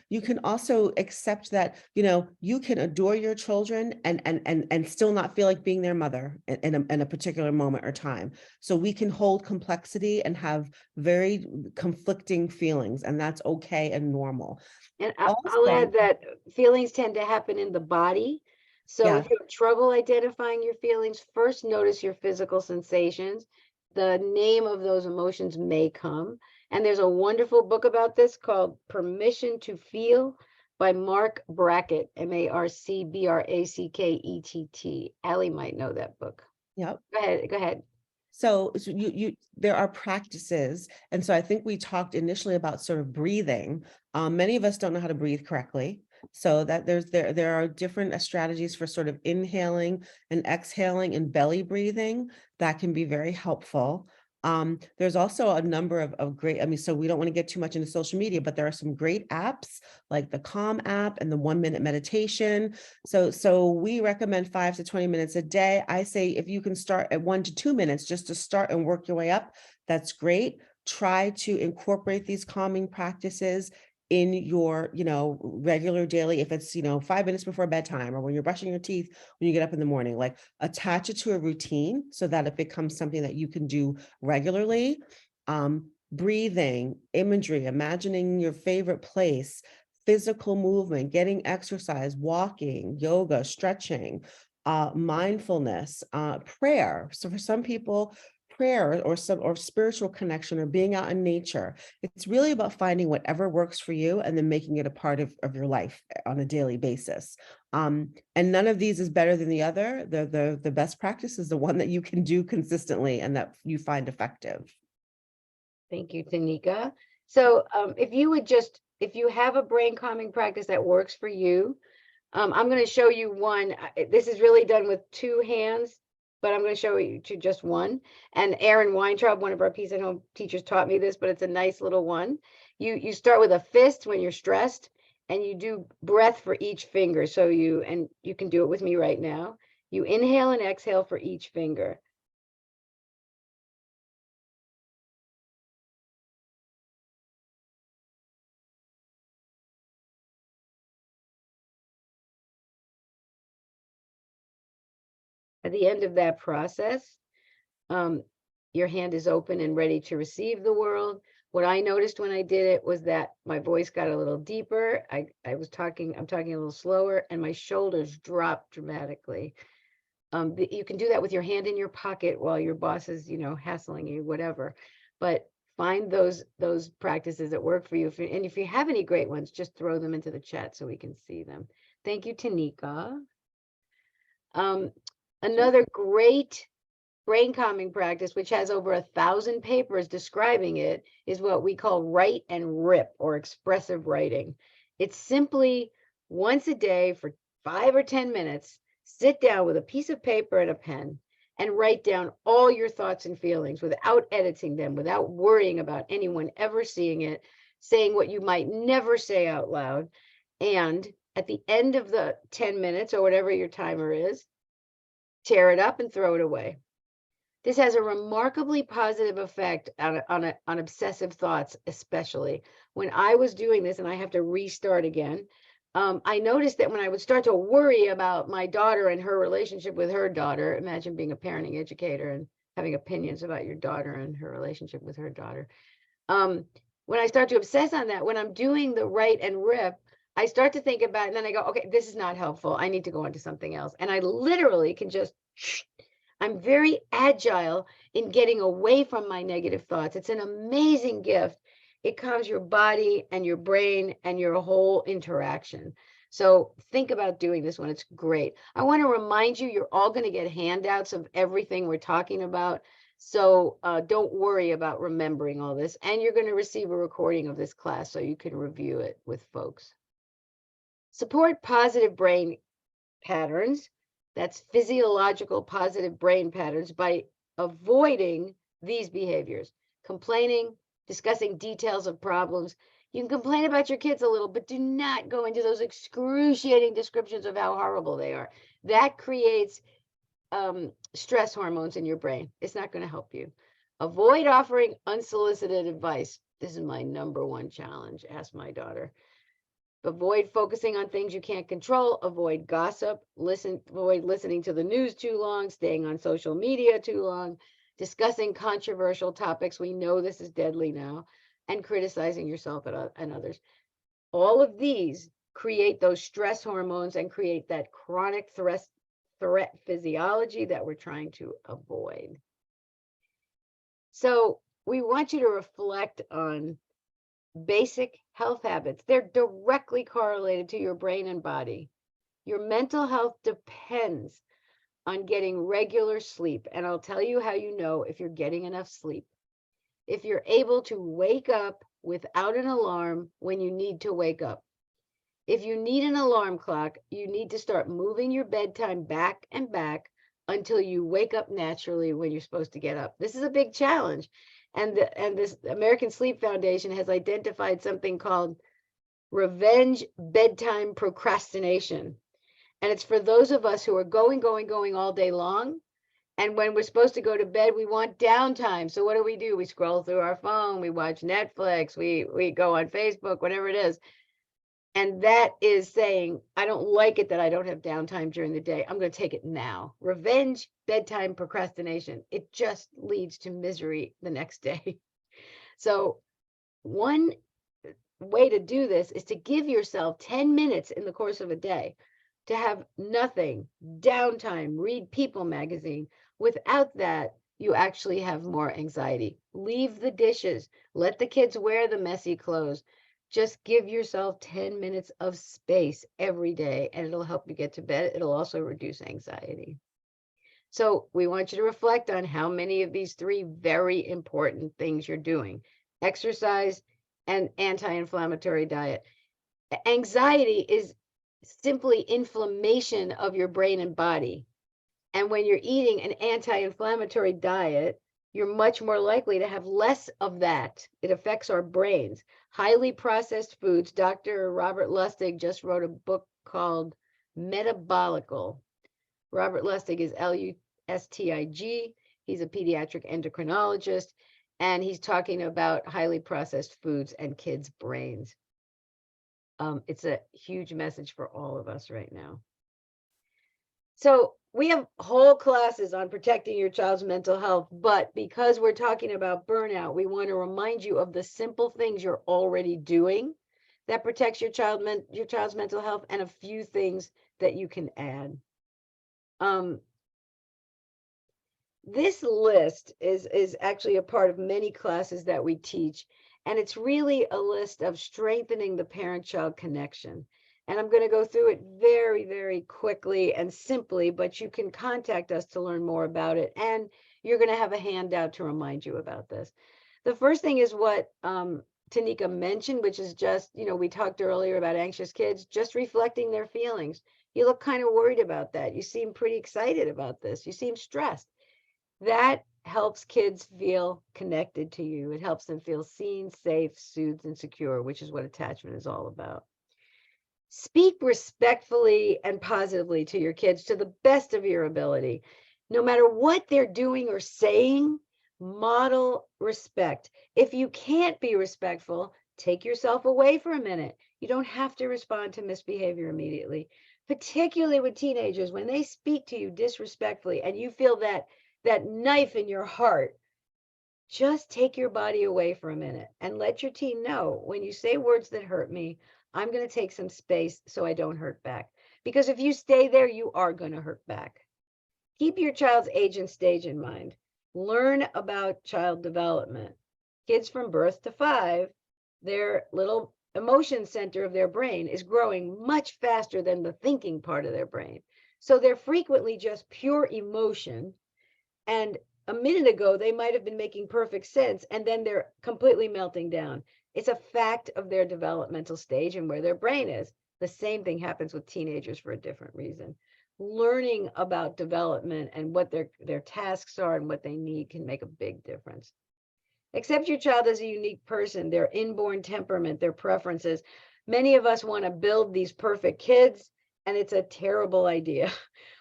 You can also accept that, you can adore your children and still not feel like being their mother in a particular moment or time. So we can hold complexity and have very conflicting feelings, and that's okay and normal. And I'll Also, add that feelings tend to happen in the body. So yeah. if you have trouble identifying your feelings, first notice your physical sensations. The name of those emotions may come. And there's a wonderful book about this called Permission to Feel by Mark Brackett, Marcbrackett. Allie might know that book. Yep. Go ahead. So there are practices. And so I think we talked initially about sort of breathing. Many of us don't know how to breathe correctly. So that there are different strategies for sort of inhaling and exhaling and belly breathing that can be very helpful. There's also a number of great, so we don't want to get too much into social media, but there are some great apps like the Calm app and the 1-minute meditation. So we recommend 5 to 20 minutes a day. I say if you can start at 1 to 2 minutes just to start and work your way up, that's great. Try to incorporate these calming practices in your, regular daily, if it's, 5 minutes before bedtime or when you're brushing your teeth, when you get up in the morning, like attach it to a routine so that it becomes something that you can do regularly. Breathing, imagery, imagining your favorite place, physical movement, getting exercise, walking, yoga, stretching, mindfulness, prayer. So for some people, prayer or spiritual connection or being out in nature. It's really about finding whatever works for you and then making it a part of your life on a daily basis. And none of these is better than the other. The best practice is the one that you can do consistently and that you find effective. Thank you, Tanika. So if you have a brain calming practice that works for you, I'm going to show you one. This is really done with 2 hands, but I'm going to show you to just one. And Erin Weintraub, one of our Peace at Home teachers, taught me this, but it's a nice little one. You start with a fist when you're stressed, and you do breath for each finger. So you can do it with me right now. You inhale and exhale for each finger. At the end of that process, your hand is open and ready to receive the world. What I noticed when I did it was that my voice got a little deeper. I'm talking a little slower, and my shoulders dropped dramatically. You can do that with your hand in your pocket while your boss is, hassling you, whatever. But find those practices that work for you. And if you have any great ones, just throw them into the chat so we can see them. Thank you, Tanika. Another great brain calming practice, which has over 1,000 papers describing it, is what we call write and rip, or expressive writing. It's simply once a day for 5 or 10 minutes, sit down with a piece of paper and a pen and write down all your thoughts and feelings without editing them, without worrying about anyone ever seeing it, saying what you might never say out loud. And at the end of the 10 minutes or whatever your timer is, tear it up and throw it away. This has a remarkably positive effect on obsessive thoughts, especially. When I was doing this, and I have to restart again, I noticed that when I would start to worry about my daughter and her relationship with her daughter, imagine being a parenting educator and having opinions about your daughter and her relationship with her daughter. When I start to obsess on that, when I'm doing the write and rip, I start to think about it, and then I go, okay, this is not helpful. I need to go on to something else. And I literally can just, I'm very agile in getting away from my negative thoughts. It's an amazing gift. It calms your body and your brain and your whole interaction. So think about doing this one. It's great. I want to remind you, you're all going to get handouts of everything we're talking about. So don't worry about remembering all this. And you're going to receive a recording of this class so you can review it with folks. Support positive brain patterns. That's physiological positive brain patterns by avoiding these behaviors: complaining, discussing details of problems. You can complain about your kids a little, but do not go into those excruciating descriptions of how horrible they are. That creates stress hormones in your brain. It's not going to help you. Avoid offering unsolicited advice. This is my #1 challenge. Ask my daughter. Avoid focusing on things you can't control. Avoid gossip. Avoid listening to the news too long, staying on social media too long, discussing controversial topics. We know this is deadly now, and criticizing yourself and others. All of these create those stress hormones and create that chronic threat physiology that we're trying to avoid. So we want you to reflect on basic health habits. They're directly correlated to your brain and body. Your mental health depends on getting regular sleep. And I'll tell you how you know if you're getting enough sleep. If you're able to wake up without an alarm when you need to wake up. If you need an alarm clock, you need to start moving your bedtime back and back until you wake up naturally when you're supposed to get up. This is a big challenge. And this American Sleep Foundation has identified something called revenge bedtime procrastination. And it's for those of us who are going all day long. And when we're supposed to go to bed, we want downtime. So what do? We scroll through our phone, we watch Netflix, we go on Facebook, whatever it is. And that is saying, I don't like it that I don't have downtime during the day. I'm going to take it now. Revenge bedtime procrastination. It just leads to misery the next day. So one way to do this is to give yourself 10 minutes in the course of a day to have nothing, downtime, read People magazine. Without that, you actually have more anxiety. Leave the dishes. Let the kids wear the messy clothes. Just give yourself 10 minutes of space every day, and it'll help you get to bed. It'll also reduce anxiety. So we want you to reflect on how many of these 3 very important things you're doing: exercise and anti-inflammatory diet. Anxiety is simply inflammation of your brain and body. And when you're eating an anti-inflammatory diet, you're much more likely to have less of that. It affects our brains. Highly processed foods. Dr. Robert Lustig just wrote a book called Metabolical. Robert Lustig is Lustig. He's a pediatric endocrinologist, and he's talking about highly processed foods and kids' brains. It's a huge message for all of us right now. So we have whole classes on protecting your child's mental health, but because we're talking about burnout, we want to remind you of the simple things you're already doing that protects your child's mental health, and a few things that you can add. This list is actually a part of many classes that we teach, and it's really a list of strengthening the parent-child connection. And I'm going to go through it very, very quickly and simply, but you can contact us to learn more about it. And you're going to have a handout to remind you about this. The first thing is what Tanika mentioned, which is just, we talked earlier about anxious kids, just reflecting their feelings. You look kind of worried about that. You seem pretty excited about this. You seem stressed. That helps kids feel connected to you. It helps them feel seen, safe, soothed, and secure, which is what attachment is all about. Speak respectfully and positively to your kids to the best of your ability. No matter what they're doing or saying, model respect. If you can't be respectful, take yourself away for a minute. You don't have to respond to misbehavior immediately, particularly with teenagers. When they speak to you disrespectfully and you feel that knife in your heart, just take your body away for a minute and let your teen know, when you say words that hurt me, I'm going to take some space so I don't hurt back. Because if you stay there, you are going to hurt back. Keep your child's age and stage in mind. Learn about child development. Kids from birth to 5 their little emotion center of their brain is growing much faster than the thinking part of their brain. So they're frequently just pure emotion. And a minute ago, they might have been making perfect sense, and then they're completely melting down. It's a fact of their developmental stage and where their brain is. The same thing happens with teenagers for a different reason. Learning about development and what their tasks are and what they need can make a big difference. Accept your child as a unique person, their inborn temperament, their preferences. Many of us want to build these perfect kids, and it's a terrible idea.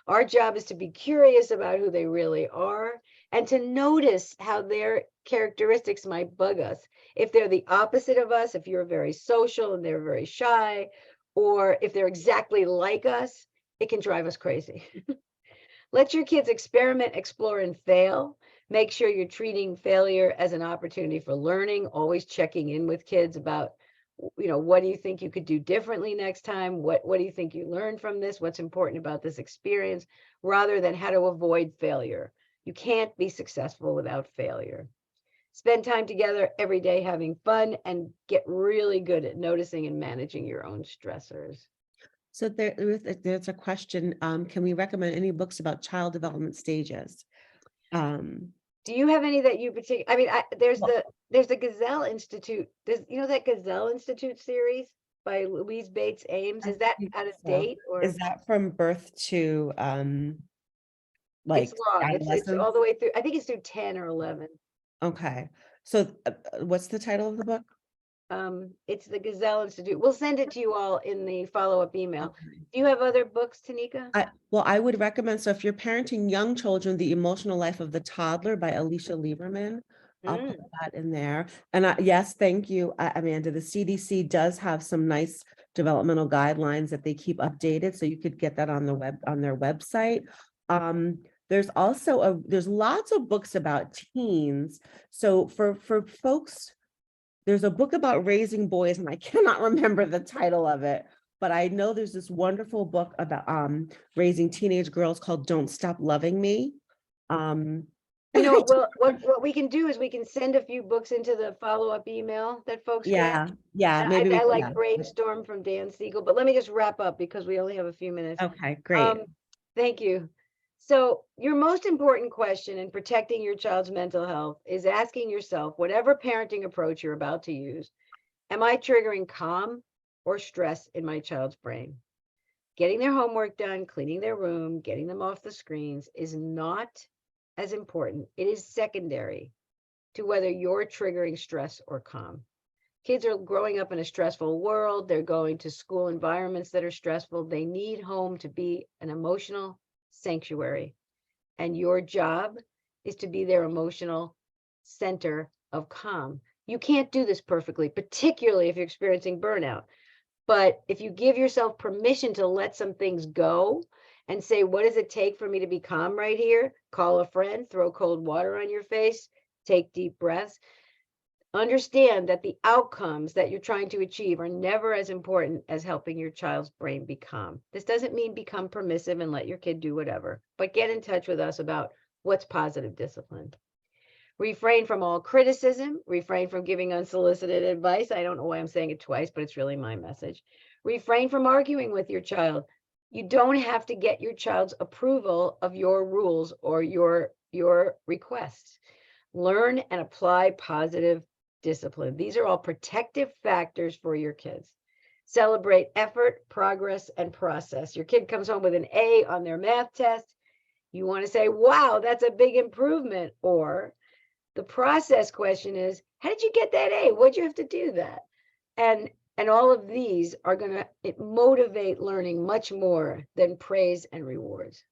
Our job is to be curious about who they really are and to notice how their characteristics might bug us. If they're the opposite of us, if you're very social and they're very shy, or if they're exactly like us, it can drive us crazy. Let your kids experiment, explore, and fail. Make sure you're treating failure as an opportunity for learning, always checking in with kids about, what do you think you could do differently next time? What do you think you learned from this? What's important about this experience, rather than how to avoid failure. You can't be successful without failure. Spend time together every day having fun and get really good at noticing and managing your own stressors. So there's a question. Can we recommend any books about child development stages? Do you have any that you particularly? I mean, Well, there's the Gazelle Institute. There's that Gazelle Institute series by Louise Bates Ames. I Is that think out of so. date, or Is that from birth to it's like long? It's adolescence? all the way through. I think it's through 10 or 11. Okay. So what's the title of the book? It's the Gazelle Institute. We'll send it to you all in the follow-up email. Okay. Do you have other books, Tanika? Well, I would recommend, so if you're parenting young children, The Emotional Life of the Toddler by Alicia Lieberman. I'll put that in there. And yes, thank you, Amanda. The CDC does have some nice developmental guidelines that they keep updated, so you could get that on their website. There's also there's lots of books about teens. So for folks, there's a book about raising boys, and I cannot remember the title of it, but I know there's this wonderful book about raising teenage girls called Don't Stop Loving Me. What we can do is we can send a few books into the follow-up email that folks get. Yeah, And maybe I like yeah. Brainstorm from Dan Siegel, but let me just wrap up because we only have a few minutes. Okay, great. Thank you. So your most important question in protecting your child's mental health is asking yourself, whatever parenting approach you're about to use, am I triggering calm or stress in my child's brain? Getting their homework done, cleaning their room, getting them off the screens is not as important. It is secondary to whether you're triggering stress or calm. Kids are growing up in a stressful world. They're going to school environments that are stressful. They need home to be an emotional sanctuary. And your job is to be their emotional center of calm. You can't do this perfectly, particularly if you're experiencing burnout. But if you give yourself permission to let some things go and say, what does it take for me to be calm right here? Call a friend, throw cold water on your face, take deep breaths. Understand that the outcomes that you're trying to achieve are never as important as helping your child's brain be calm. This doesn't mean become permissive and let your kid do whatever, but get in touch with us about what's positive discipline. Refrain from all criticism, refrain from giving unsolicited advice. I don't know why I'm saying it twice, but it's really my message. Refrain from arguing with your child. You don't have to get your child's approval of your rules or your requests. Learn and apply positive discipline. These are all protective factors for your kids. Celebrate effort, progress, and process. Your kid comes home with an A on their math test. You want to say, wow, that's a big improvement. Or the process question is, how did you get that A? What'd you have to do that? And all of these are going to motivate learning much more than praise and rewards.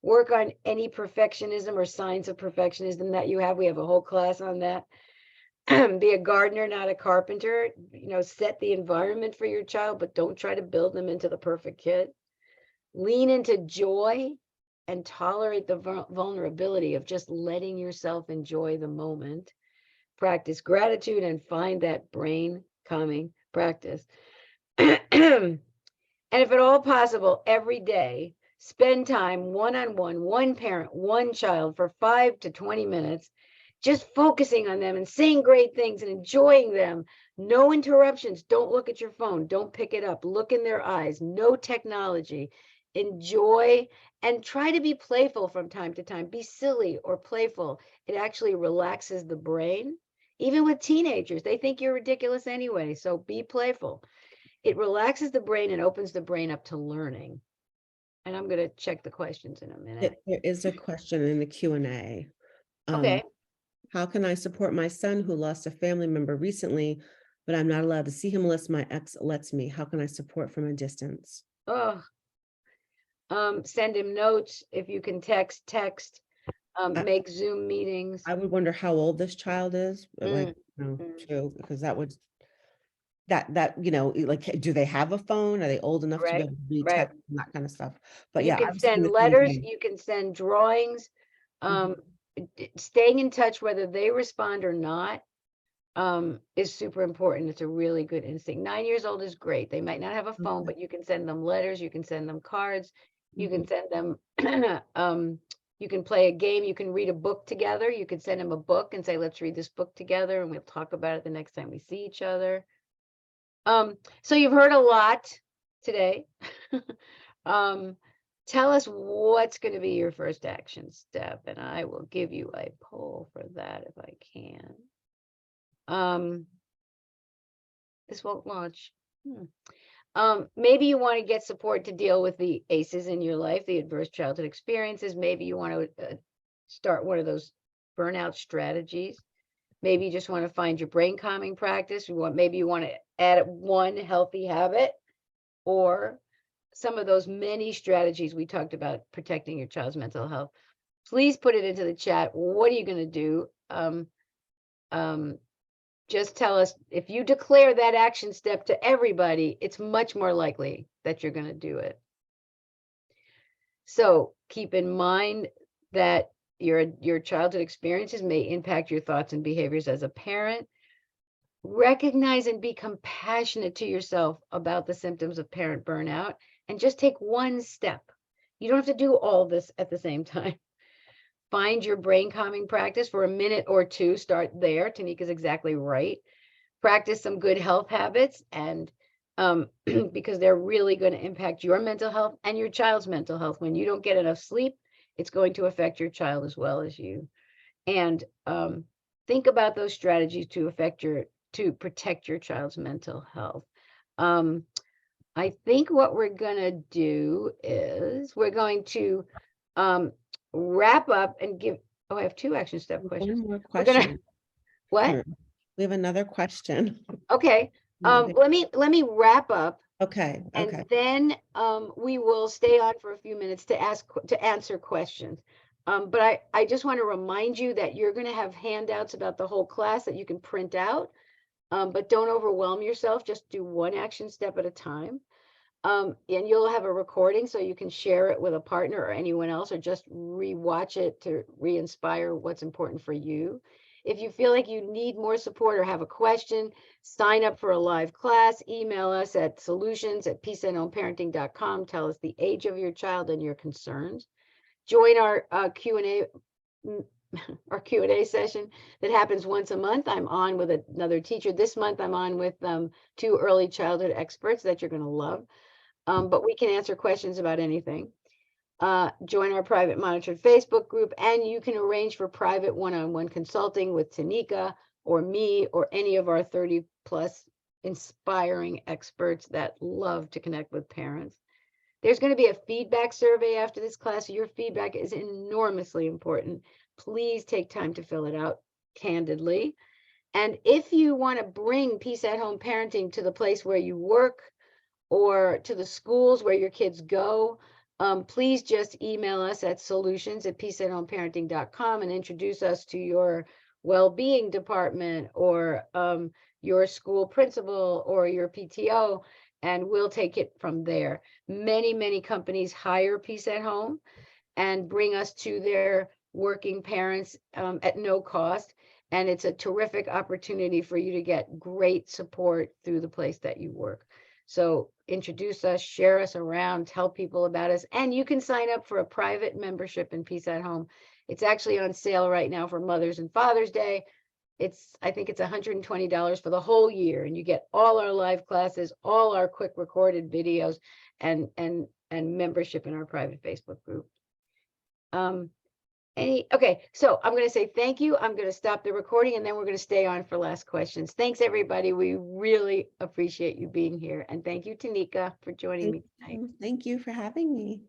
Work on any perfectionism or signs of perfectionism that you have. We have a whole class on that. Be a gardener, not a carpenter. Set the environment for your child, but don't try to build them into the perfect kid. Lean into joy and tolerate the vulnerability of just letting yourself enjoy the moment. Practice gratitude and find that brain calming practice. And if at all possible, every day, spend time one-on-one, one parent, one child for 5 to 20 minutes. just focusing on them and saying great things and enjoying them. No interruptions. Don't look at your phone. Don't pick it up. Look in their eyes. No technology. Enjoy and try to be playful from time to time. Be silly or playful. It actually relaxes the brain. Even with teenagers, they think you're ridiculous anyway. So be playful. It relaxes the brain and opens the brain up to learning. And I'm going to check the questions in a minute. There is a question in the Q&A. Okay. How can I support my son who lost a family member recently, but I'm not allowed to see him unless my ex lets me? How can I support from a distance? Oh, send him notes. If you can text. Make Zoom meetings. I would wonder how old this child is, like, Mm. too, because that would, like, do they have a phone? Are they old enough to be Right, able to read right. text and that kind of stuff? But You yeah, I can was thinking send the same letters, thing. you can send drawings. Mhm. Staying in touch, whether they respond or not, is super important. It's a really good instinct. 9 years old is great. They might not have a phone, but you can send them letters, you can send them cards, you can send them, you can play a game, you can read a book together. You can send them a book and say, let's read this book together and we'll talk about it the next time we see each other. So you've heard a lot today. Tell us what's going to be your first action step, and I will give you a poll for that if I can. This won't launch. Maybe you want to get support to deal with the ACEs in your life, the adverse childhood experiences. Maybe you want to start one of those burnout strategies. Maybe you just want to find your brain calming practice. Maybe you want to add one healthy habit, or some of those many strategies we talked about protecting your child's mental health. Please put it into the chat. What are you going to do? Just tell us, if you declare that action step to everybody, it's much more likely that you're going to do it. So keep in mind that your childhood experiences may impact your thoughts and behaviors as a parent. Recognize and be compassionate to yourself about the symptoms of parent burnout, and just take one step. You don't have to do all this at the same time. Find your brain calming practice for a minute or two. Start there. Tanika's exactly right. Practice some good health habits, and because they're really going to impact your mental health and your child's mental health. When you don't get enough sleep, it's going to affect your child as well as you. And think about those strategies to protect your child's mental health. I think what we're going to do is we're going to wrap up and give, I have 2 action step questions. One more question. What? Here, we have another question. Okay. Let me wrap up. Okay. And then we will stay on for a few minutes to answer questions. But I just want to remind you that you're going to have handouts about the whole class that you can print out. But don't overwhelm yourself. Just do one action step at a time. And you'll have a recording so you can share it with a partner or anyone else, or just re-watch it to re-inspire what's important for you. If you feel like you need more support or have a question, sign up for a live class. Email us at solutions@peaceathomeparenting.com. Tell us the age of your child and your concerns. Join our Q&A session that happens once a month. I'm on with another teacher. This month I'm on with 2 early childhood experts that you're going to love. But we can answer questions about anything. Join our private monitored Facebook group, and you can arrange for private one-on-one consulting with Tanika or me or any of our 30+ inspiring experts that love to connect with parents. There's going to be a feedback survey after this class. Your feedback is enormously important. Please take time to fill it out candidly. And if you want to bring Peace at Home Parenting to the place where you work or to the schools where your kids go, please just email us at solutions@peaceathomeparenting.com and introduce us to your well-being department or your school principal or your PTO, and we'll take it from there. Many companies hire Peace at Home and bring us to their working parents at no cost. And it's a terrific opportunity for you to get great support through the place that you work. So introduce us, share us around, tell people about us, and you can sign up for a private membership in Peace at Home It's actually on sale right now for Mother's and Father's Day. I think it's $120 for the whole year, and you get all our live classes, all our quick recorded videos, and membership in our private Facebook group. Okay, so I'm going to say thank you. I'm going to stop the recording, and then we're going to stay on for last questions. Thanks, everybody. We really appreciate you being here. And thank you, Tanika, for joining me tonight. Thank you for having me.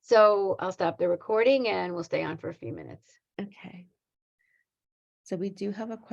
So I'll stop the recording and we'll stay on for a few minutes. Okay. So we do have a question.